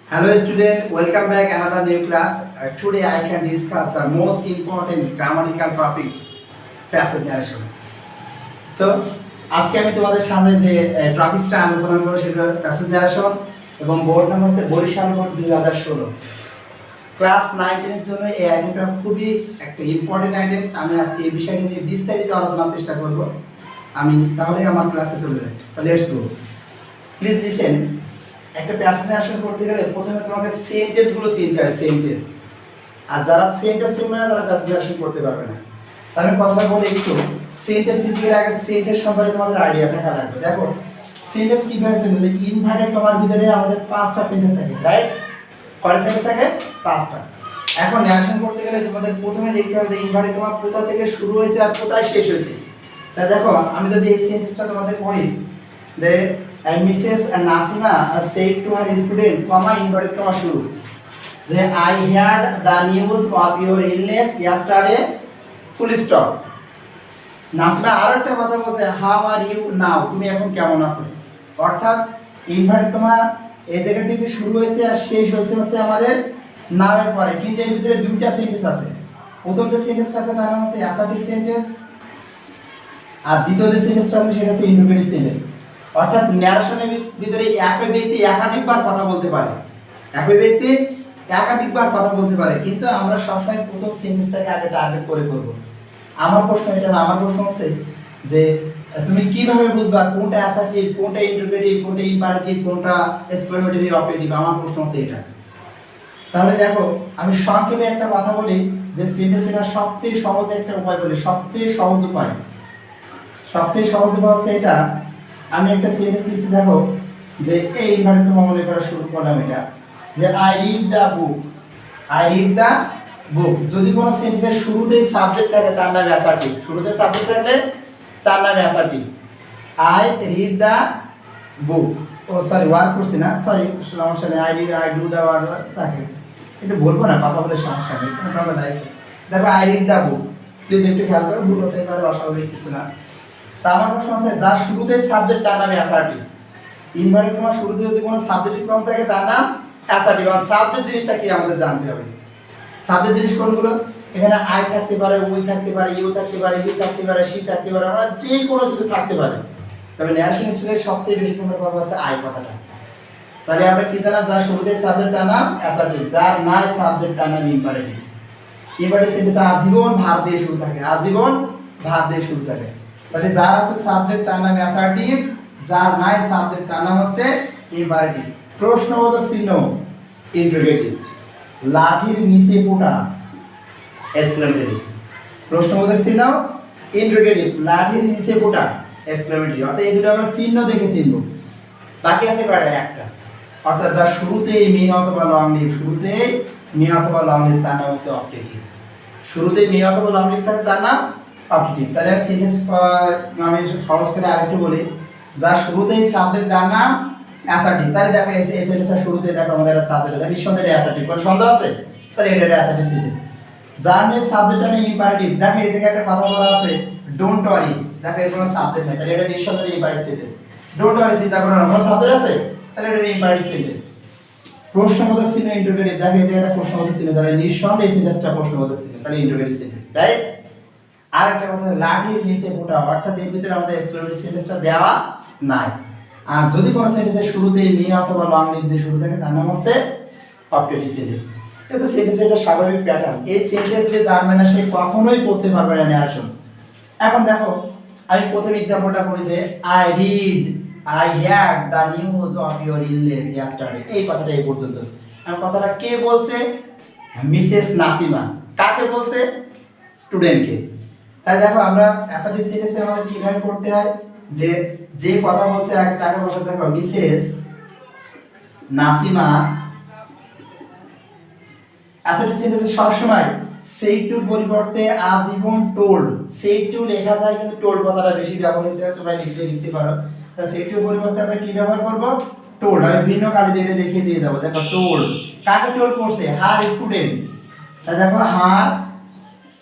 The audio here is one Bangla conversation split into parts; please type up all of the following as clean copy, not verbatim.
Hello student, welcome back another new class. Today I can discuss the most important grammatical topics, passage narration. So আজকে আমি তোমাদের সামনে যে টপিকটা আলোচনা করব সেটা প্যাসেজ ন্যারেশন এবং বোর্ড নাম্বার হচ্ছে বরিশাল বোর্ড 2016 ক্লাস 9 এর জন্য এই আইটেমটা খুবই একটা ইম্পর্টেন্ট আইটেম। আমি আজকে এই বিষয়টা নিয়ে বিস্তারিত আলোচনার চেষ্টা করব। আমি তাহলে আমার ক্লাসে চলে যাই। Let's go. Please listen. একটা প্যাসেজ ন্যারেশন করতে গেলে প্রথমে তোমাকে সেন্টেন্সগুলো চিনতে হয়, সেন্টেন্স। আর যারা সেন্টেন্স চিনবে না তারা প্যাসেজ ন্যারেশন করতে পারবে না। তাহলে আমি কথাটা বলি একটু, সেন্টেন্স চিনতে আগে সেন্টেন্স সম্পর্কে তোমাদের আইডিয়া থাকা লাগবে। দেখো সেন্টেন্স কিভাবে চিনবে? ইনভার্টেড কমার ভিতরে আমাদের 5টা সেন্টেন্স থাকে, রাইট? কয়টা সেন্টেন্স থাকে? 5টা। এখন ন্যারেশন করতে গেলে তোমাদের প্রথমে দেখতে হবে যে ইনভার্টেড কমা কোথা থেকে শুরু হয়েছে আর কোথায় শেষ হয়েছে। তাই দেখো আমি যদি এই সেন্টেন্সটা তোমাদের পড়ি, যে Mrs. Nasima said to her student, comma inverted comma শুরু, যে I heard the news of your illness yesterday, full stop. Nasima আর একটা কথা বলছে, how are you now, তুমি এখন কেমন আছো। অর্থাৎ ইনভার্টেড কমা এই জায়গা থেকে শুরু হয়েছে আর শেষ হচ্ছে আমাদের নাও এর পরে, কিন্তু এর ভিতরে দুইটা সেন্টেন্স আছে। প্রথম যে সেন্টেন্সটা আছে তার নাম হচ্ছে অ্যাসার্টিভ সেন্টেন্স, আর দ্বিতীয় যে সেন্টেন্সটা আছে সেটা হচ্ছে ইন্টারোগেটিভ সেন্টেন্স। অর্থাৎ ন্যারেশনের ভিতরে একই ব্যক্তি একাধিকবার কথা বলতে পারে, একই ব্যক্তি একাধিকবার কথা বলতে পারে, কিন্তু আমরা সবসময় প্রথম সেন্টেন্সটাকে আগে টার্গেট করে করব। আমার প্রশ্ন এটা না, আমার প্রশ্ন হচ্ছে যে তুমি কিভাবে বুঝবা কোনটা অ্যাসার্টিভ, কোনটা ইন্টারোগেটিভ, কোনটা ইম্পারেটিভ, কোনটা এক্সক্লেমেটরি অপারেটিভ। আমার প্রশ্ন হচ্ছে এটা। তাহলে দেখো আমি সংক্ষেপে একটা কথা বলি, যে সেন্টেন্সের সবচেয়ে সহজ একটা উপায় বলি, সবচেয়ে সহজ উপায় হচ্ছে এটা। আমি একটা সেন্টেন্স লিখছি, দেখো যে এই ইনভার্টেড কমা মনে করা শুরু করলাম এটা, যে আই রিড দ্য বুক। যদি কোনো সেন্টেন্সের শুরুতেই সাবজেক্ট থাকে তার নাম অ্যাসার্টিভ, শুরুতে সাবজেক্ট থাকলে তার নাম assertive. I read the book, ও সরি ওয়ার্ক করছি না, সরি সমস্যা নেই, আই ডু দ্য ওয়ার্ক থাকে, একটু বলবো না, কথা বলে সমস্যা নেই, কোনো হবে লাইফে। দেখো I read the book, please একটু খেয়াল করো, ভুল হতে পারে, অস্বাভাবিক কিছু না। তা আমার প্রশ্ন আছে, যার শুরুতেই সাবজেক্ট তার নাম অ্যাসার্টিভ। ইনভার্টেড কমা শুরুতে যদি কোনো সাবজেক্টিভ ফর্ম থাকে তার নাম অ্যাসার্টিভ। আর সাবজেক্ট জিনিসটা কি আমাদের জানতে হবে। সাবজেক্ট জিনিস কোনগুলো? এখানে আই থাকতে পারে, উই থাকতে পারে, ইউ থাকতে পারে, হি থাকতে পারে, সি থাকতে পারে, আমরা যে কোনো কিছু থাকতে পারে। তবে ন্যারেশন স্টাইলে সবচেয়ে বেশি তোমরা পাবো আছে আই কথাটা। তাহলে আমরা কি জানলাম? যার শুরুতেই সাবজেক্ট তার নাম অ্যাসার্টিভ, যার নাই সাবজেক্ট তার নাম ইম্পারেটিভ। ইম্পারেটিভ সেন্টেন্স আজীবন ভাব দিয়ে শুরু থাকে, আজীবন ভাব দিয়ে শুরু থাকে। তাহলে যার আছে সাবজেক্ট তার নাম অ্যাসার্টিভ, যার নাই সাবজেক্ট তার নাম হচ্ছে ইম্পারেটিভ। প্রশ্নবোধক চিহ্ন ইন্টারোগেটিভ, লাঠির নিচে পোটা এক্সক্লেমেটরি। প্রশ্নবোধক চিহ্ন ইন্টারোগেটিভ, লাঠির নিচে পোটা এক্সক্লেমেটরি। অর্থাৎ এই দুটো আমরা চিহ্ন দেখে চিনব। বাকি আছে কয়টা? একটা। অর্থাৎ যার শুরুতেই মি অথবা লং লিভ, শুরুতেই মি অথবা লং লিভ তার নাম হচ্ছে অপটেটিভ। শুরুতেই মি অথবা লং লিভ থাকে তার নাম অপটেটিভ। তাহলে আমি সেন্টেন্স আমি সহজ করে আরেকটু বলি, যার শুরুতেই সাবজেক্ট তার নাম অ্যাসার্টিভ। তাহলে দেখো এই সেন্টেন্সের শুরুতে দেখো আমাদের একটা সাবজেক্ট আছে, নিঃসন্দেহে অ্যাসার্টিভ, কোনো সন্দেহ আছে? তাহলে এটা অ্যাসার্টিভ সেন্টেন্স। যার নেই সাবজেক্ট নেই ইম্পারেটিভ, দেখো এই জায়গায় একটা কথা বলা আছে ডোন্ট ওয়ারি, দেখো এর কোনো সাবজেক্ট নেই, তাহলে এটা নিঃসন্দেহে ইম্পারেটিভ সেন্টেন্স। ডোন্ট ওয়ারি চিন্তা করো না, কোনো সাবজেক্ট আছে, তাহলে এটা ইম্পারেটিভ সেন্টেন্স। প্রশ্নবোধক চিহ্ন ইন্টারোগেটিভ, দেখো এই জায়গাটা প্রশ্নবোধক চিহ্ন, তাহলে নিঃসন্দেহে সেন্টেন্সটা প্রশ্নবোধক চিহ্ন, তাহলে ইন্টারোগেটিভ সেন্টেন্স, রাইট? আর একটা কথা, লাঠির নিচে পোটা, অর্থাৎ এর ভিতরে আমাদের এক্সক্লেমেটরি সেন্টেন্সটা দেওয়া নাই। আর যদি কোনো সেন্টেন্সের শুরুতেই মি অথবা লং লিভ দিয়ে শুরু থাকে তার নাম হচ্ছে অপটেটিভ সেন্টেন্স। এটা সেন্টেন্সের একটা স্বাভাবিক প্যাটার্ন। এই সেন্টেন্স যে জানবে না সে কখনোই পড়তে পারবে না ন্যারেশন। এখন দেখো আমি প্রথম এক্সাম্পলটা করি, যে I had the news of your illness yesterday. এই কথাটা এই পর্যন্ত। আর কথাটা কে বলছে? মিসেস নাসিমা। কাকে বলছে? স্টুডেন্টকে। তাই দেখো আমরা অ্যাসার্টিভ সেন্টেন্সে আমাদের কিভাবে করতে হয়, যে কথা বলছে আগে তাকে বসাতে দেখো মিসেস নাসিমা। অ্যাসার্টিভ সেন্টেন্সে সবসময় সেই টু পরিবর্তে আজীবন টোল্ড, সেই টু লেখা যায় কিন্তু টোল্ড কথাটা বেশি ব্যবহৃত হয়, তোমরা লিখতে পারো। তাহলে সেই টু পরিবর্তে আমরা কি ব্যবহার করব? টোল্ড। আমি ভিন্ন কালে যেটা দেখিয়ে দিয়ে দেবো। দেখো টোল্ড, কাকে টোল্ড করছে? হার স্টুডেন্ট। তাই দেখো হার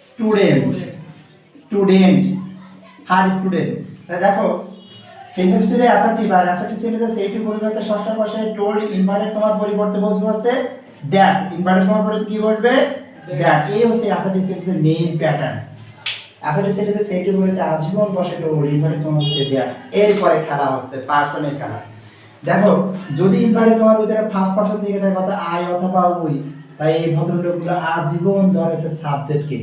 স্টুডেন্ট, হার স্টুডেন্ট। তাই দেখো সেন্টেন্সটিতে অ্যাসার্টিভ আর অ্যাসার্টিভ সেন্টেন্সে সেইটি পরিবর্তে সবসময় বসে টোল্ড ইনভার্টেড কমার পরিবর্তে বসবে হচ্ছে দ্যাট, ইনভার্টেড কমার পরিবর্তে কি বসবে দ্যাট। এই হচ্ছে অ্যাসার্টিভ সেন্টেন্সের মেইন প্যাটার্ন। অ্যাসার্টিভ সেন্টেন্সে সেইটি পরিবর্তে আজীবন বসে টোল্ড ইনভার্টেড কমার পরিবর্তে দ্যাট। এরপরে খেলা হচ্ছে পার্সনের খেলা। দেখো যদি ইনভার্টেড কমার ভিতরে ফার্স্ট পারসন থেকে থাকে কথা আই অথবা উই, তাই এই ভদ্রলোকগুলো আজীবন ধরেছে সাবজেক্টকে।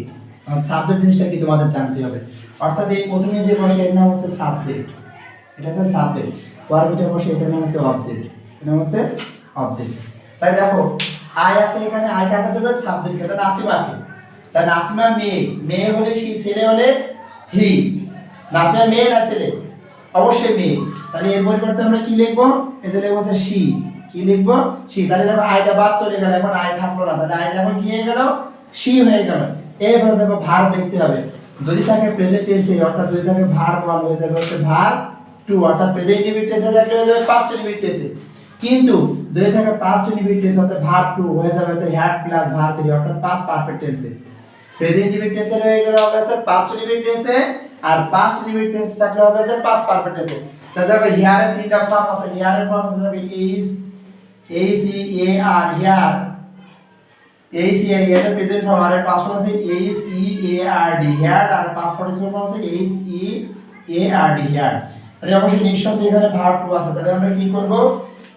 সাবজেক্ট জিনিসটা কি তোমাদের জানতে হবে, অর্থাৎ এই প্রথমে যে বসে এর নাম হচ্ছে সাবজেক্ট, এটা হচ্ছে সাবজেক্ট। পরে যেটা বসে এটার নাম হচ্ছে অবজেক্ট, এর নাম হচ্ছে অবজেক্ট। তাই দেখো আই আছে এখানে, আই কাকে দেবে সাবজেক্টকে, তাই নাসিমাকে। তাই নাসিমা মেয়ে, মেয়ে হলে সি, ছেলে হলে হি। নাসিমা মেয়ে না ছেলে, অবশ্যই মেয়ে। তাহলে এর পরিবর্তে আমরা কি লিখবো, এতে লিখবো হচ্ছে সি। কি লিখবো সি। তাহলে দেখো আইটা বাদ চলে গেল, এখন আই থাকলো না, তাহলে আইটা এখন কি হয়ে গেল সি হয়ে গেল। এরপরে দেখো ভার্ব দেখতে হবে, যদি থাকে প্রেজেন্ট টেন্সে অর্থাৎ যদি থাকে ভার্ব 1 হয়ে যাবে হচ্ছে ভার্ব 2, অর্থাৎ প্রেজেন্ট ইনডিফিনিট টেন্সে থাকলে হয়ে যাবে পাস্ট ইনডিফিনিট টেন্সে। কিন্তু যদি থাকে পাস্ট ইনডিফিনিট টেন্স অর্থাৎ ভার্ব 2 হয়ে যাবে হচ্ছে হ্যাড প্লাস ভার্ব 3 অর্থাৎ পাস্ট পারফেক্ট টেন্সে। প্রেজেন্ট ইনডিফিনিট টেন্সে হয়ে গেল হবে হচ্ছে পাস্ট ইনডিফিনিট টেন্সে, আর পাস্ট ইনডিফিনিট টেন্স থাকলে হবে হচ্ছে পাস্ট পারফেক্ট টেন্সে। তাহলে দেখো হিয়ার এর তিনটা ফর্ম আছে, হিয়ার এর ফর্ম আছে যাবে is, H E A R, hear H E A R present form, আর এর পাস্ট ফর্ম আছে H E A R D, hear, আর পাস্ট পার্টিসিপল ফর্ম আছে H E A R D, hear. তাহলে অবশ্যই নিঃসন্দেহে এখানে ভার্ব 2 আছে। তাহলে আমরা কি করব,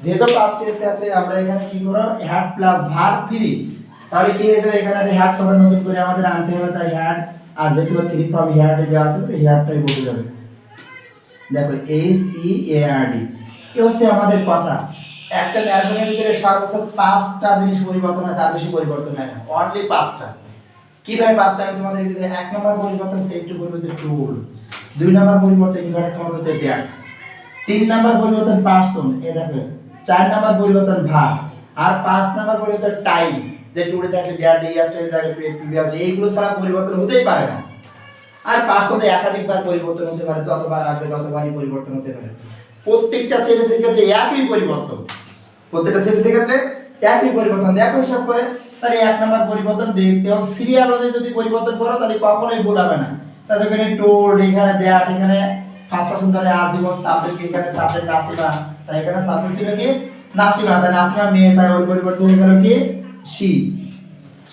যেহেতু পাস্ট টেন্সে আছে আমরা এখানে কি করব হ্যাড প্লাস ভার্ব 3। তাহলে কি হয়ে যাবে এখানে হ্যাড কথা নতুন করে আমাদের আনতে হবে, তাই হ্যাড আর যেহেতু 3 ফর্ম হ্যাড যা আছে তাই হ্যাডটাই বসে যাবে। দেখো H E A R D, এই হচ্ছে আমাদের কথা। একটা ন্যারেশনের ভিতরে সর্বোচ্চ 5টা জিনিস পরিবর্তন হয়, তার বেশি পরিবর্তন হয় না, অনলি 5টা। কিভাবে 5টা আমি তোমাদের ভিতরে 1 নম্বর পরিবর্তন সেট টু পরিবর্তন টুল, 2 নম্বর পরিবর্তন ইনভার্টেড কমার ভিতরে দ্যাট, 3 নম্বর পরিবর্তন পারসন, এ দেখো 4 নম্বর পরিবর্তন ভার্ব, আর 5 নম্বর পরিবর্তন টাইম, যে টুডে থাকলে দ্যাট, ইয়েস্টারডে থাকলে প্রিভিয়াস, এইগুলো ছাড়া পরিবর্তন হতেই পারে না। আর পারসনে একাধিকবার পরিবর্তন হতে পারে, যতবার আসবে ততবারই পরিবর্তন হতে পারে। প্রত্যেকটা সেন্টেন্সের ক্ষেত্রে একই পরিবর্তন, প্রত্যেকটা সেন্টেন্সের ক্ষেত্রে একই পরিবর্তন। দেখো হিসাব করে, তাহলে 1 নম্বর পরিবর্তন দেখতে হবে সিরিয়াল অনুযায়ী যদি পরিবর্তন করো তাহলে কখনোই ভুল হবে না। তাহলে এখানে টোল্ড, এখানে দ্যাট, এখানে ফার্স্ট পারসন ধরে আজীবন, সাবজেক্ট এখানে সাবজেক্ট নাসিমা, তাই এখানে সাবজেক্ট ছিল কি নাসিমা, তাই নাসিমা মেয়ে, তাই ওই পরিবর্তন হয়ে গেল কি সি,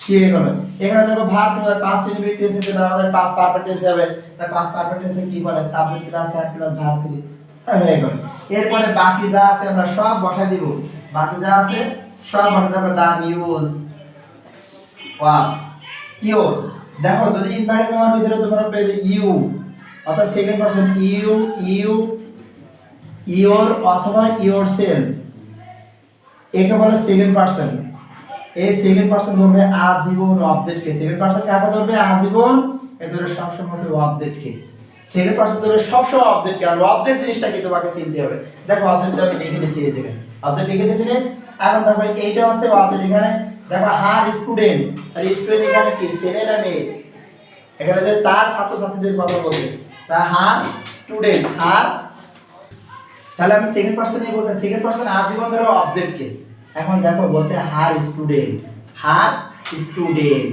সি হয়ে গেল। এখানে দেখো ভার্ব 2 পাস্ট ইনডিফিনিট টেন্সে যেটা আমাদের পাস্ট পারফেক্ট টেন্স হবে, তাই পাস্ট পারফেক্ট টেন্সে কি বলে subject plus had plus verb 3, তাই হয়ে গেল। এরপরে বাকি যা আছে আমরা সব বসাই দিব, বাকি যা আছে সব বসাই দেব। দান ইউজ ওয়াও ইওর, দেখো যদি ইনভার্টেড কমার ভিতরে তোমরা পেয়ে যে ইউ অর্থাৎ second person you, you, your অথবা ইওরসেলফ, একে বলে সেকেন্ড পারসন। এই সেকেন্ড পারসন ধরবে আজীবন অবজেক্টকে, সেকেন্ড পারসন কাকে ধরবে আজীবন, এ ধরে সবসময় হচ্ছে অবজেক্টকে। সেকেন্ড পারসন ধরবে সবসময় অবজেক্টকে, আর অবজেক্ট জিনিসটা কি তোমাকে চিনতে হবে। দেখো অবজেক্টটা আমি লিখে দিয়েছি, এই দেখেন অবজেক্ট লিখে দিয়েছি। এখন দেখো এইটা হচ্ছে অবজেক্ট, এখানে দেখো হার স্টুডেন্ট, আর স্টুডেন্ট এখানে কি ছেলে না মেয়ে, এখানে যে তার ছাত্রছাত্রীদের কথা বলবে, তা হার স্টুডেন্ট, হার। তাহলে আমি সেকেন্ড পারসনে বলছি, সেকেন্ড পারসন আজীবন ধরে অবজেক্টকে। এখন দেখো বলছে হার স্টুডেন্ট, হার স্টুডেন্ট।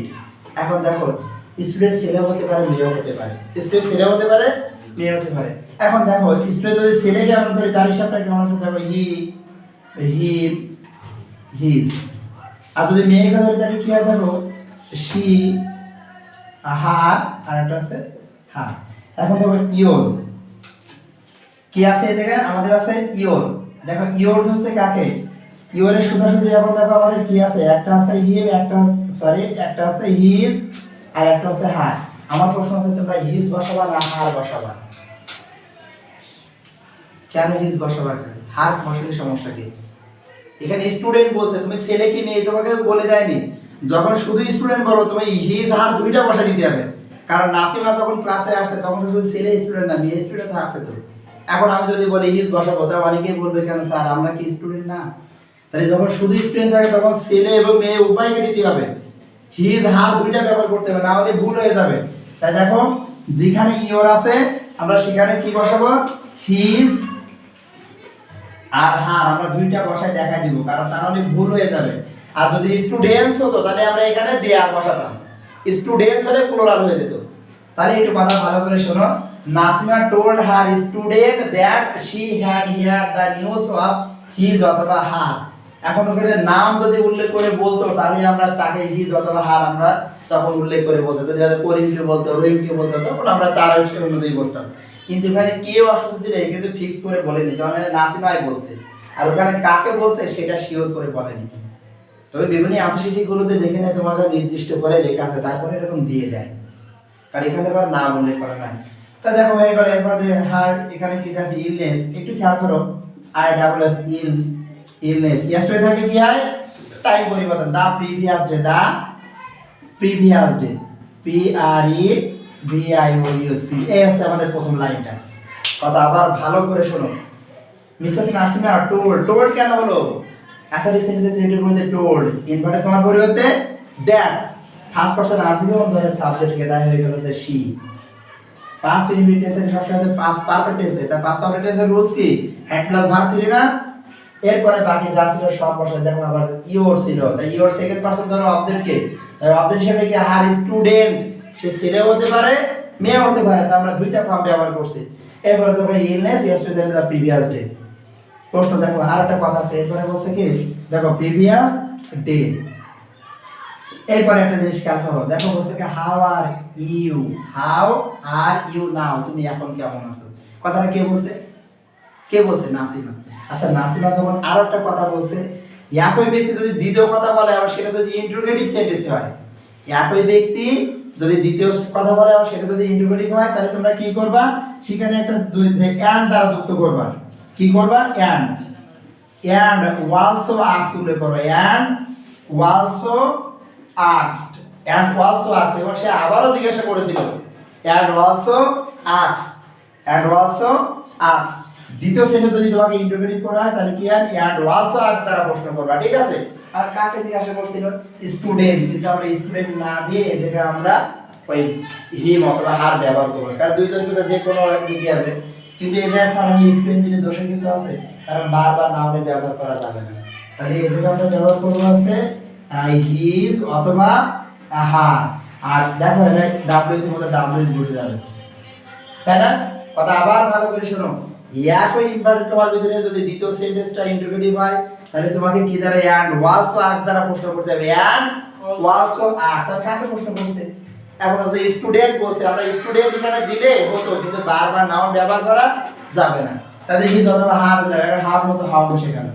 এখন দেখো স্টুডেন্ট ছেলে হতে পারে মেয়েও হতে পারে, স্টুডেন্ট ছেলে হতে পারে মেয়ে হতে পারে। এখন দেখো স্টুডেন্ট যদি ছেলেকে আমরা ধরি তার হিসাবটা কেমন হতে হবে, হি, হিম, হিজ। আর যদি মেয়েকে ধরি তাহলে কি হয়, দেখো শি, হার, আর একটা আছে হার। এখন দেখো ইওর, কি আছে এই জায়গায় আমাদের আছে ইওর। দেখো ইওর ধরছে কাকে, ইওরের সোজাসুজি। এখন দেখো আমাদের কি আছে, একটা আছে হিম, একটা সরি একটা আছে হিজ, আর একটা আছে হার। আমার প্রশ্ন আছে তোমরা হিজ বসাবা না হার বসাবা? কেন হিজ বসাবা, হার বসালে সমস্যা কি? এখানে স্টুডেন্ট বলছে, তুমি ছেলে কি মেয়ে তোমাকে বলে দেয়নি। যখন শুধু স্টুডেন্ট বলো তুমি হিজ হার দুইটা বসা দিতে হবে, কারণ নাসিমা যখন ক্লাসে আসছে তখন শুধু ছেলে স্টুডেন্ট না মেয়ে স্টুডেন্ট আছে তো। এখন আমি যদি বলি হিজ বসাবো তা অনেকেই বলবে কেন স্যার আমরা কি স্টুডেন্ট না? তাহলে যখন শুধু স্টুডেন্ট থাকে তখন ছেলে এবং মেয়ে উভয়কে দিতে হবে, হিজ হার দুইটা ব্যবহার করতে হবে, না হলে ভুল হয়ে যাবে। তাই দেখো যেখানে ইওর আছে আমরা সেখানে কি বসাবো, হিজ আর হার আমরা দুইটা বসায় দেখাই দিব, কারণ তাহলে ভুল হয়ে যাবে। আর যদি স্টুডেন্টস হতো তাহলে আমরা এখানে দেয়ার বসাতাম, স্টুডেন্টস হলে প্লুরাল হয়ে যেত। তাহলে একটু কথা ভালো করে শোনো, Nasima told her student that she had heard the news of his অথবা her। এখন ওখানে নাম যদি উল্লেখ করে বলতো তাহলে আমরা তাকে his অথবা her আমরা তখন উল্লেখ করে বলতো। যদি করিমকে বলতো, রহিমকে বলতো, তখন আমরা তার অনুযায়ী বলতাম। কিন্তু এখানে কেউ অসুস্থ ছিল কিন্তু ফিক্স করে বলেনি, তাহলে নাসিমাই বলছে। আর ওখানে কাকে বলছে সেটা শিওর করে বলেনি। তবে বিভিন্ন আনসারশিটগুলোতে দেখে নেয় তোমাকে নির্দিষ্ট করে লেখা আছে, তারপরে এরকম দিয়ে দেয়, কারণ এখানে আবার নাম উল্লেখ করা নাই। তা দেখো হয়ে গেল। এরপর হার এখানে কি আছে ইলনেস, একটু খেয়াল করো I double S illness. Yesterday থাকে কি হয় টাইম পরিবর্তন, the previous day, the previous day, P R E V I O U S P. এই হচ্ছে আমাদের প্রথম লাইনটা। কথা আবার ভালো করে শোনো। মিসেস নাসিমা টোল্ড কেন হলো? অ্যাসারি সেন্টেন্স এর মধ্যে টোল্ড ইনভার্টেড কমার পরিবর্তে দ্যাট, ফার্স্ট পারসন আসবে এবং ধরে সাবজেক্টকে দেয় হয়ে গেল যে শি। পাস্ট ইনভিটেশন সবসময় পাস্ট পারফেক্ট টেন্সে, তা পাস্ট পারফেক্ট টেন্সের রুলস কি? হ্যাড প্লাস ভার্ব থ্রি না? এরপরে বাকি যা ছিল সব বসায়। দেখো আবার ইওর ছিল, তাই ইওর সেকেন্ড পারসন ধরো অবজেক্টকে, তাই অবজেক্ট হিসেবে কি হার স্টুডেন্ট, সে ছেলে হতে পারে মেয়ে হতে পারে, তা আমরা দুইটা ফর্ম ব্যবহার করছি। এরপরে দেখো illness yesterday the previous day. প্রশ্ন দেখো আর একটা কথা আছে, এরপরে বলছে কি দেখো প্রিভিয়াস ডে। এরপরে একটা জিনিস খেয়াল করো, দেখো বলছে কি হাউ আর ইউ নাও, তুমি এখন কেমন আছো। কথাটা কে বলছে? কে বলছে? নাসিমা। আচ্ছা নাসিমা যখন আর একটা কথা বলছে, একই ব্যক্তি যদি দ্বিতীয় কথা বলে আবার সেটা যদি ইন্টারোগেটিভ সেন্টেন্স হয়, একই ব্যক্তি যদি দ্বিতীয় কথা বলে আবার সেটা যদি ইন্টারোগেটিভ হয়, তাহলে তোমরা কি করবা? সেখানে একটা এন্ড দ্বারা যুক্ত করবা। কি করবা? এন্ড অলসো আস্কড উল্লেখ করো, and also asked, and also asked, এবং সে আবারও জিজ্ঞাসা করেছিল, and also asked। দ্বিতীয় সেন্টেন্স যদি তোমাকে ইন্টারোগেটিভ করা হয় তাহলে কি হয়? and also asked দ্বারা প্রশ্ন করবা, ঠিক আছে? আর কাকে জিজ্ঞাসা করছিল? স্টুডেন্ট, কিন্তু আমরা স্টুডেন্ট না দিয়ে এই জায়গায় আমরা ওই হিম অথবা হার ব্যবহার করব, কারণ দুইজন কিন্তু যে কোনো দিকে যাবে। কিন্তু এই জায়গায় স্যার আমি স্টুডেন্ট দিলে দোষের কিছু আছে, কারণ বারবার নাউনে ব্যবহার করা যাবে না। তাহলে এই জায়গায় আমরা ব্যবহার করবো আছে হিজ অথবা হার। আর দেখো এটা ডাব্লিউএস এর মধ্যে ডাব্লিউএস বসে যাবে, তাই না? কথা আবার ভালো করে শোনো। একই ইনভার্টেড কমার ভিতরে যদি দ্বিতীয় সেন্টেন্সটা ইন্টারোগেটিভ হয় তাহলে তোমাকে কি দ্বারা এন্ড অলসো আস্ক দ্বারা প্রশ্ন করতে হবে, এন্ড অলসো আস্ক। আর কাকে প্রশ্ন করছে? এখন যদি স্টুডেন্ট বলছে, আমরা স্টুডেন্ট এখানে দিলে হতো, কিন্তু বারবার নাউন ব্যবহার করা যাবে না। তাহলে হিজ অথবা হার দিলে হার মতো হাও বসে গেল।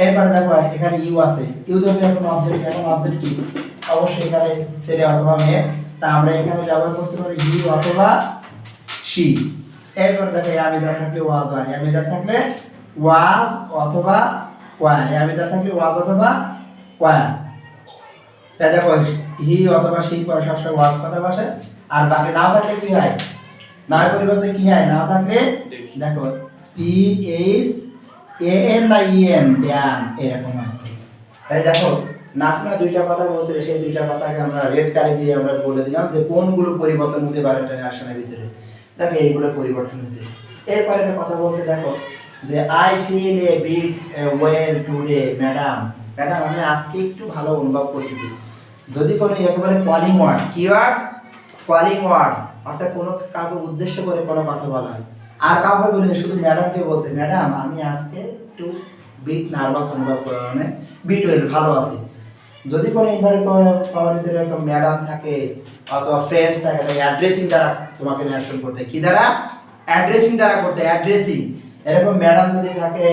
এরপরে দেখো এখানে ইউ আছে, ইউ ধরবে এখন অবজেক্ট, এখন অবজেক্ট কি? অবশ্যই এখানে ছেলে অথবা মেয়ে, তা আমরা এখানে ব্যবহার করতে পারি হি অথবা শি। এরপরে দেখো আমিদার থাকলে ওয়াজ হয়, আমিদার থাকলে ওয়াজ অথবা ওয়ার, আমিদার থাকলে ওয়াজ অথবা ওয়ার। তাই দেখো হি অথবা শি পরে সবসময় ওয়াজ কথা বসে। আর বাকি নাও থাকলে কি হয়? নাও পরিবর্তে কি হয়? নাও থাকলে দেখো টি এইচ এন বা ইএন ড্যাম এরকম হয়। তাই দেখো নাসিমা দুইটা কথা বলছিল, সেই দুইটা কথাকে আমরা রেড কালি দিয়ে আমরা বলে দিলাম যে কোনগুলো পরিবর্তন হতে পারে ট্রান্সলেশনের ভিতরে। দেখো এইগুলো পরিবর্তন হয়েছে। এরপরে একটা কথা বলছে দেখো যে I feel a bit well today madam, madam আমি আজকে একটু ভালো অনুভব করতেছি। যদি কোনো একেবারে calling word, keyword calling word, অর্থাৎ কোনো কাউকে উদ্দেশ্য করে কোনো কথা বলা হয়, আর কাউকে বলিনি, শুধু ম্যাডামকে বলছে ম্যাডাম আমি আজকে একটু বিট নার্ভাস অনুভব করা, মানে বিট ওয়েল ভালো আছি। যদি কোনো ইনভার্টেড কমার ভিতরে এরকম ম্যাডাম থাকে অথবা ফ্রেন্ডস থাকে, তাই অ্যাড্রেসিং দ্বারা তোমাকে ন্যারেশন করতে, কি দ্বারা? অ্যাড্রেসিং দ্বারা করতে, অ্যাড্রেসিং। এরকম ম্যাডাম যদি থাকে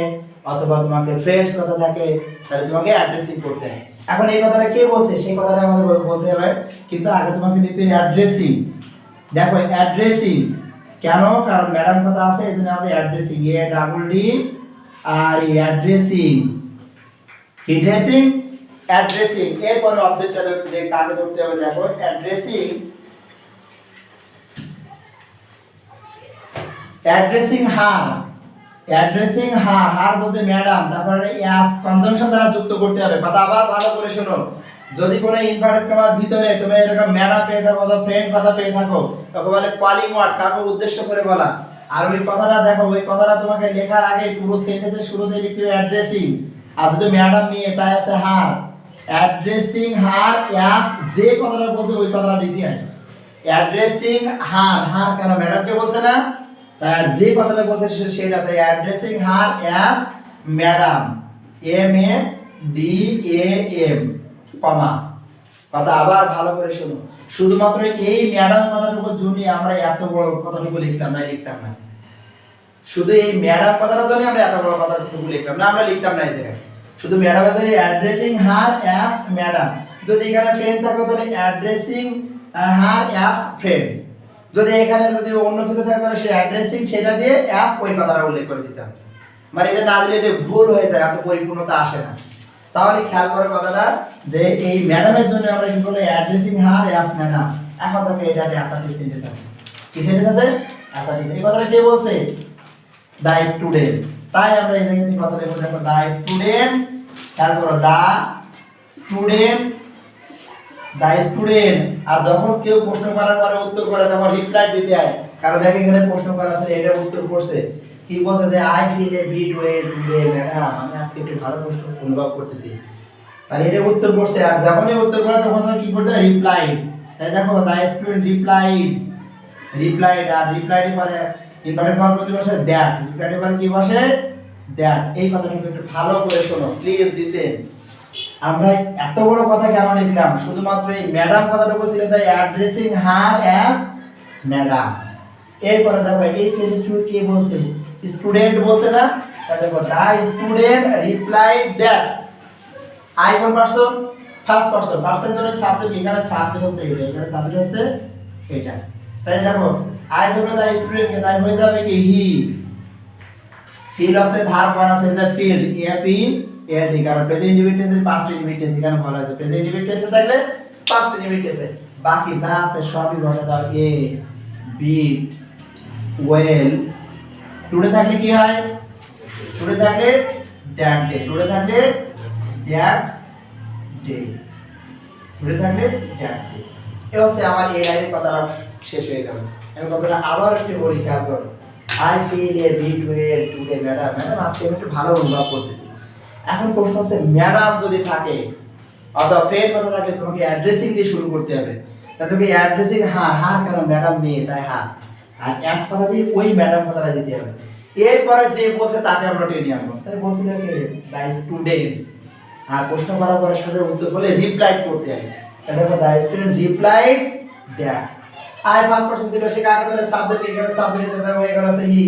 অথবা তোমাকে ফ্রেন্ডস কথা থাকে তাহলে তোমাকে অ্যাড্রেসিং করতে হয়। এখন এই কথাটা কে বলছে সেই কথাটা আমাদের বলতে হবে, কিন্তু আগে তোমাকে নিতে অ্যাড্রেসিং। দেখো অ্যাড্রেসিং কেন? কারণ ম্যাডাম কথা আছে, এই জন্য আমাদের addressing, A double D R addressing, addressing addressing. এরপরে অবজেক্টটা যে কাকে ধরতে হবে দেখো addressing, addressing her, addressing her, her বলতে ম্যাডাম, তারপরে এস কনজাংশন দ্বারা যুক্ত করতে হবে। কথা আবার ভালো করে শোনো। যদি কোনো ইনভার্টেড কমার ভিতরে তুমি এরকম ম্যাডাম পেয়ে থাকো অথবা ফ্রেন্ড কথা পেয়ে থাকো, তাকে বলে কলিং ওয়ার্ড, কাউকে উদ্দেশ্য করে বলা। আর ওই কথাটা দেখো, ওই কথাটা তোমাকে লেখার আগে পুরো সেন্টেন্সের শুরুতে লিখতে হবে অ্যাড্রেসিং। আর যদি ম্যাডাম নিয়ে তাই আছে হার, অ্যাড্রেসিং হার অ্যাস, যে কথাটা বলছে ওই কথাটা দিতে হয়। অ্যাড্রেসিং হার, হার কেন ম্যাডামকে বলছে না, তাই যে কথাটা বলছে সেটা, তাই অ্যাড্রেসিং হার অ্যাজ ম্যাডাম, MADAM, কমা। কথা আবার ভালো করে শোনো, শুধুমাত্র এই ম্যাডাম কথাটুকুর জন্য আমরা এত বড় কথাটুকু লিখতাম না। শুধু এই ম্যাডাম কথাটার জন্য আমরা এত বড় কথাটুকু লিখতাম না, আমরা লিখতাম না এই জায়গায়। শুধু ম্যাডামের জন্য অ্যাড্রেসিং হার অ্যাজ ম্যাডাম, যদি এখানে ফ্রেন্ড থাকতো তাহলে অ্যাড্রেসিং হার অ্যাজ ফ্রেন্ড, যদি এখানে যদি অন্য কিছু থাকে তাহলে সেই অ্যাড্রেসিং সেটা দিয়ে অ্যাজ ওই কথাটা উল্লেখ করে দিতাম। মানে এটা না দিলে এটা ভুল হয়ে যায়, এত পরিপূর্ণতা আসে না। তাহলে খেয়াল করে কথাটা যে এই ম্যাডামের জন্য আমরা কি করব, অ্যাড্রেসিং হার অ্যাজ ম্যাডাম। এখন দেখো এটাতে অ্যাসার্টিভ সেন্টেন্স আছে, কি সেন্টেন্স আছে, অ্যাসার্টিভ। এই কথাটা কে বলছে, দা স্টুডেন্ট। তাই আমরা এই জায়গায় কথা লিখব, দেখো দা স্টুডেন্ট, খেয়াল করো দা স্টুডেন্ট। আর যখন কেউ প্রশ্ন করার পরে উত্তর করে তখন রিপ্লাই দিতে হয়, কারণ দেখো এখানে প্রশ্ন করা আছে, এটা উত্তর করছে কি বলছে যে I feel a bit well today madam, আমি আজকে একটু ভালো কষ্ট অনুভব করতেছি, তাহলে এটা উত্তর করছে। আর যখনই উত্তর করে তখন কি করতে হয়, রিপ্লাই। তাই দেখো the student replied, R replied পরে ইনভার্টেড কমার কি বসে, দ্যাট, রিপ্লাইড পরে কি বসে, দ্যাট। এই কথাটা একটু ভালো করে শোনো প্লিজ, লিসেন। আমরা এত বড় কথা কেন লিখলাম, শুধুমাত্র এই ম্যাডাম কথাটুকু ছিল, তাই অ্যাড্রেসিং হার অ্যাজ ম্যাডাম। এরপরে দেখো এই সেন্টেন্সটি কে বলছে, স্টুডেন্ট বলছে না, তাহলে দেখো the student replied that. I কোন পারসন, ফার্স্ট পারসন, পারসন ধরে সাবজেক্ট, এখানে সাবজেক্ট হচ্ছে এটা, এখানে সাবজেক্ট হচ্ছে এটা। তাই দেখো আই ধরে দা স্টুডেন্ট কে, তাই হয়ে যাবে কি হি। ফিল আছে, ভার্ব আছে, এটা ফিল্ড, এপি কারণ প্রেজেন্ট ইনডিফিনিট পাস্ট ইনডিফিনিট এখানে বলা আছে, প্রেজেন্ট ইনডিফিনিট থাকলে পাস্ট ইনডিফিনিট, বাকি যা আছে সবই বসা দাও, এ বিট ওয়েল। টুডে থাকলে কি হয়, টুডে থাকলে দ্যাট ডে, টুডে থাকলে দ্যাট ডে, টুডে থাকলে দ্যাট ডে। এই হচ্ছে আমার এই লাইনের কথাটা শেষ হয়ে গেল। আমি কথাটা আবার একটু বলি, খেয়াল করো। I feel a bit well today madam, madam আজকে আমি একটু ভালো অনুভব করতেছি। এখন প্রশ্ন হচ্ছে ম্যাডাম যদি থাকে অথবা ফ্রেন্ড কথা থাকে, তোমাকে অ্যাড্রেসিং দিয়ে শুরু করতে হবে। তা তুমি অ্যাড্রেসিং হার কেন ম্যাডাম মেয়ে, তাই হার, আর অ্যাস কথা দিয়ে ওই ম্যাডাম কথাটা দিতে হবে। এরপরে যে বলছে তাকে আমরা টেনে আনবো, তাই বলছিল কি দা স্টুডেন্ট, আর প্রশ্ন করার পরে সাথে উত্তর বলে রিপ্লাইড করতে হয়। তাই দেখো the student replied that. I first person ছিল, সে কাকে ধরে, সাবজেক্ট, এখানে সাবজেক্ট যেটা হয়ে গেল আছে হি,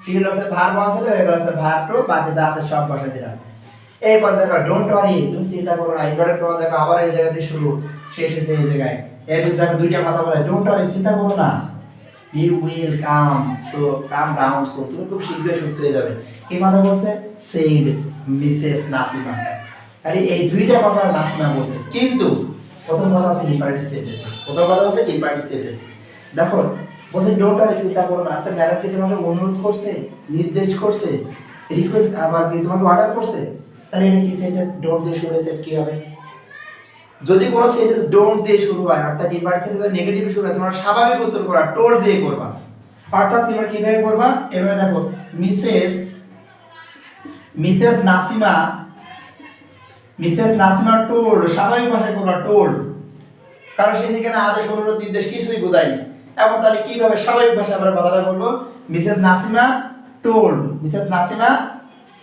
ফিল আছে ভার্ব আছে, হয়ে গেল আছে ভার্ব টু, বাকি যা আছে সব বসে দিলাম। এরপর দেখো ডোন্ট ওয়ারি, তুমি চিন্তা করো না, ইনভার্টেড কমা দেখো আবার এই জায়গা দিয়ে শুরু, শেষ হয়েছে এই জায়গায়। এর দেখো দুইটা কথা বলে, ডোন্ট ওয়ারি, চিন্তা করো না, you will calm down so, তুমি খুব শীঘ্রই সুস্থ হয়ে যাবে। এই কথা বলছে সেইড মিসেস নাসিমা। তাহলে এই দুইটা কথা নাসিমা বলছে, কিন্তু প্রথম কথা আছে ইম্পারেটিভ সেন্টেন্স, প্রথম কথা হচ্ছে ইম্পারেটিভ সেন্টেন্স। দেখো বলছে ডোন্ট ওয়ারি, চিন্তা করো না। আচ্ছা ম্যাডাম কি তোমাকে অনুরোধ করছে, নির্দেশ করছে, রিকোয়েস্ট, আবার কি তোমাকে অর্ডার করছে, তাহলে এটা কি সেন্টেন্স, ডোন্ট দিয়ে শুরু হয়েছে, কি হবে? যদি কোনো সেন্টেন্স ডোন্ট দিয়ে শুরু হয়, অর্থাৎ ইম্পারেটিভ সেন্টেন্স নেগেটিভ শুরু হয়, তোমরা স্বাভাবিক উত্তর করবা টোল্ড দিয়ে করবা। অর্থাৎ তোমরা কিভাবে করবা, এভাবে দেখো মিসেস নাসিমা টোল্ড, স্বাভাবিক ভাষায় করবা টোল্ড, কারণ সেদিকে না আদেশ, অনুরোধ, নির্দেশ কিছুই বোঝায়নি। এখন তাহলে কিভাবে স্বাভাবিক ভাষায় আমরা কথাটা বলবো, মিসেস নাসিমা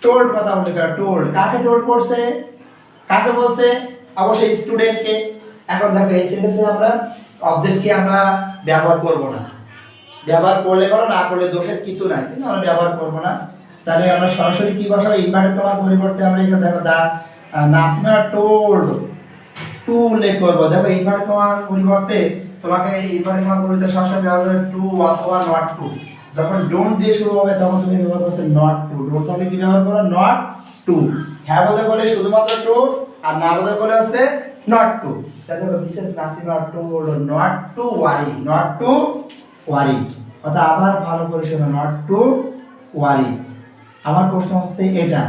টোল্ড কথা উল্লেখ করা, টোল্ড কাকে টোল্ড করছে, কাকে বলছে, অবশ্যই স্টুডেন্টকে। এখন দেখো এই সেন্টেন্সে আমরা অবজেক্টকে আমরা ব্যবহার করব না, ব্যবহার করলে করো, না করলে দোষের কিছু নাই, কিন্তু আমরা ব্যবহার করব না। তাহলে আমরা সরাসরি কি বসাবো, ইনভার্টেড কমার পরিবর্তে আমরা এখানে দেখো দা নাসিমা টোল্ড টু উল্লেখ করবো। দেখো ইনভার্টেড কমার পরিবর্তে তোমাকে ইনভার্টেড কমার পরিবর্তে সরাসরি ব্যবহার করবে টু অথবা নট টু। যখন ডোন্ট দিয়ে শুরু হবে তখন তুমি ব্যবহার করছো নট টু, ডোন্ট তাহলে কি ব্যবহার করো, নট টু। হ্যাঁ বলতে বলে শুধুমাত্র টু, আর না বলতে বলে হচ্ছে নট টু। তাহলে দেখো Mrs Nasima told not to worry, অর্থাৎ আবার ভালো করে শোনো, নট টু ওয়ারি। আমার প্রশ্ন হচ্ছে এটা,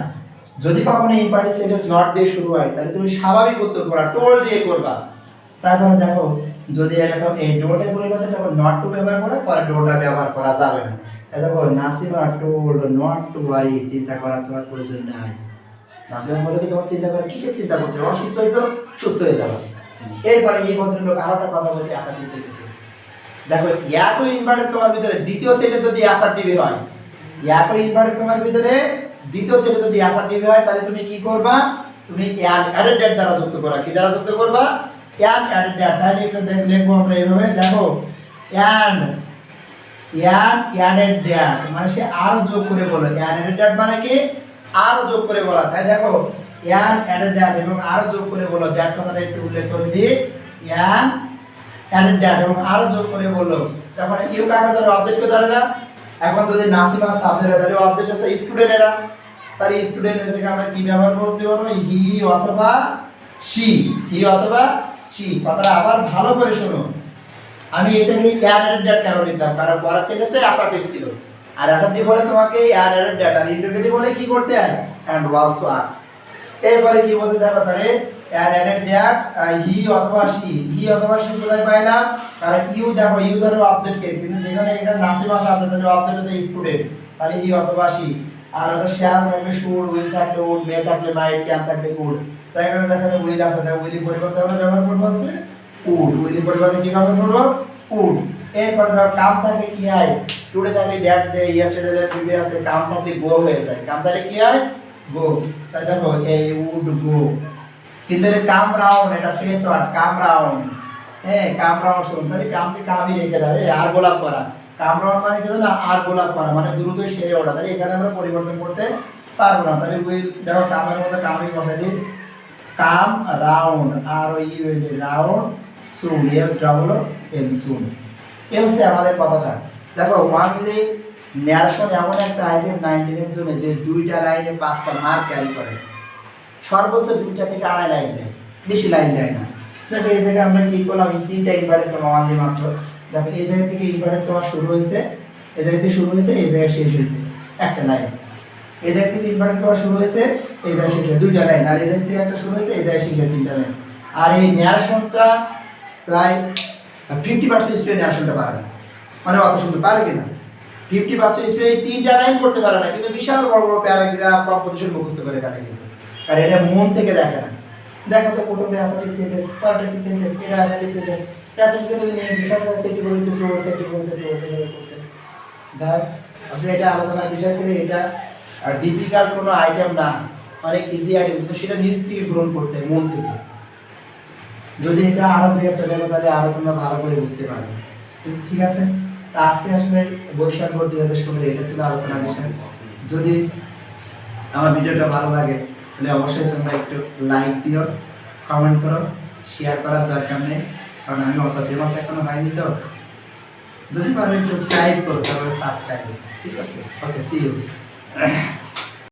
যদি কখনো ইম্পারেটিভ সেন্টেন্স নট দিয়ে শুরু হয় তাহলে তুমি স্বাভাবিক উত্তর করবা, টোল্ড দিয়ে করবা। তারপরে দেখো যদি এরকম এই ডোন্টের পরিবর্তে তখন নট টু ব্যবহার করে, পরে ডোন্টটা ব্যবহার করা যাবে না। তাহলে দেখো নাসিমা টোল্ড নট টু ওয়ারি, চিন্তা করার তোমার প্রয়োজন নাই। নাসিমা বলে কি তোমার চিন্তা করে, কিসের চিন্তা করছো, অসুস্থ হয়েছো, সুস্থ হয়ে যাবে। এরপরে এই ভদ্রলোক আরো একটা কথা বলছে, আশা ঠিক হয়েছে। দেখো একই ইনভার্টেড কমার ভিতরে দ্বিতীয় সেটে যদি অ্যাসার্টিভ হয়, একই ইনভার্টেড কমার ভিতরে দ্বিতীয় সেটে যদি অ্যাসার্টিভ হয়, তাহলে তুমি কি করবা, তুমি অ্যান অ্যাডেড ডেট দ্বারা যুক্ত করবা। কি দ্বারা যুক্ত করবা? An added date. তাহলে এটা লিখবো আমরা এইভাবে, দেখো অ্যান অ্যাডেড ডেট মানে সে আরো যোগ করে বলো। অ্যান অ্যাডেড ডেট মানে কি? আরো যোগ করে বলা। তাই দেখো অ্যান অ্যাডেড ডেট এবং আরো যোগ করে বলো, দ্যাট কথাটা একটু উল্লেখ করে দিই। অ্যান অ্যাডেড ডেট এবং আরো যোগ করে বলো। তারপর ইউ কাকে ধরে? অবজেক্টকে ধরে না। এখন যদি নাসিমা সাবজেক্ট তাহলে অবজেক্ট আছে স্টুডেন্টেরা, তাহলে স্টুডেন্ট থেকে আমরা কি ব্যবহার করতে পারবো? হি অথবা সি। হি অথবা সি। কথাটা আবার ভালো করে শোনো। আমি এটাকে অ্যাডেড ডেট কেন লিখলাম? কারণ পরের সেন্টেন্সে অ্যাসার্টিভ ছিল, আর অ্যাসার্টিভ বলে তোমাকে অ্যাডেড ডেট, আর ইন্টারোগেটিভ বলে কি করতে হয়? And also ask. এবারে কি বলতে দেখো, তাহলে অ্যাডেড ডেট হি অথবা সি। হি অথবা সি কোথায় পাইলাম? কারণ ইউ দেখো, ইউ ধরো অবজেক্টকে, কিন্তু যেখানে এখানে নাসিমা সাবজেক্ট ধরো অবজেক্ট হচ্ছে স্টুডেন্ট, তাহলে হি অথবা সি। আর ওটা শ্যাল থাকলে শুড, উইল থাকলে উড, মে থাকলে মাইট, ক্যান থাকলে কুড। তাই এখানে দেখো উইল আছে, তাই উইলি পরিবর্তে আমরা ব্যবহার করবো আছে উড। উইলি পরিবর্তে কি ব্যবহার করবো? উড। এরপরে ধরো কাম থাকলে কি হয়? টুডে থাকলে ড্যাট দেয়, ইয়েস্টারডে প্রিভিয়াস ডে। কাম থাকলে গো হয়ে যায়। কাম থাকলে কি হয়? গো। তাই দেখো এই উড গো। কিন্তু এটা কাম রাউন্ড, এটা ফ্রেশ ওয়ার্ড, কাম রাউন্ড। হ্যাঁ, কাম রাউন্ড শুনুন, তাহলে কামকে কামই রেখে দেবে। আর গোলাপ করা, কাম রাউন্ড মানে কি না? আর গোলাপ করা মানে দ্রুত সেরে ওঠা। তাহলে এখানে আমরা পরিবর্তন করতে পারবো না। তাহলে উইল দেখো কামের মধ্যে কামই বসে দিই, কাম রাউন্ড, আর ও ইউ এন ডি রাউন্ড, সুন, এস ডাবল এন সুন। এই হচ্ছে আমাদের কথাটা। দেখো ওয়ানলি ন্যারেশন এমন একটা আইটেম 19 এর জন্য যে দুইটা লাইনে 5টা মার্ক ক্যারি করে, সর্বোচ্চ 2টা থেকে 2.5 লাইন দেয়, বেশি লাইন দেয় না। দেখো এই জায়গায় আমরা কি করলাম? এই 3টা ইনভার্টেড কমা ওয়ানলি মাত্র। দেখো এই জায়গা থেকে ইনভার্টেড কমা শুরু হয়েছে, এই জায়গা থেকে শুরু হয়েছে, এই জায়গায় শেষ হয়েছে, একটা লাইন। এই জায়গা থেকে ইনভার্টেড কমা শুরু হয়েছে, এই জায়গায় শেষ হয়েছে, 2টা লাইন। আর এই জায়গা থেকে একটা শুরু হয়েছে, এই জায়গায় শেষ হয়েছে, 3টা লাইন। আর এই ন্যারেশনটা প্রায় 50% স্টুডেন্ট ন্যারেশনটা পারে না। মানে অত সুন্দর পারে কিনা? 50% স্টুডেন্ট এই 3টা লাইন করতে পারে না, কিন্তু বিশাল বড় বড় প্যারাগ্রাফ কম্পোজিশন মুখস্থ করে ফেলে কিন্তু। আর এটা মন থেকে দেখে না। দেখো তো প্রথমে অ্যাসার্টিভ সেন্টেন্স, পরেরটা সেন্টেন্স, এটা অ্যাসার্টিভ সেন্টেন্স, অ্যাসার্টিভ সেন্টেন্স নিয়ে বিশাল সেটি বলতে টু সেটি বলতে করতে যাই। আসলে এটা আলোচনার বিষয় ছিল, এটা আর ডিফিকাল্ট কোনো আইটেম না, অনেক ইজি আইটেম, কিন্তু সেটা নিজ থেকে গ্রহণ করতে হয়, মন থেকে। যদি এটা আরো 2-একটা দেখো তাহলে আরো তোমরা ভালো করে বুঝতে পারবে। ঠিক আছে, তা আজকে আসলে বৈশাখ বোর্ড 2016 এটা ছিল আলোচনার বিষয়। যদি আমার ভিডিওটা ভালো লাগে তাহলে অবশ্যই তোমরা একটু লাইক দিও, কমেন্ট করো, শেয়ার করার দরকার নেই, কারণ আমি অত ফেমাস এখনো হয়নি। তো যদি পারো একটু টাইপ করো, তারপরে সাবস্ক্রাইব। ঠিক আছে, ওকে, সি ইউ।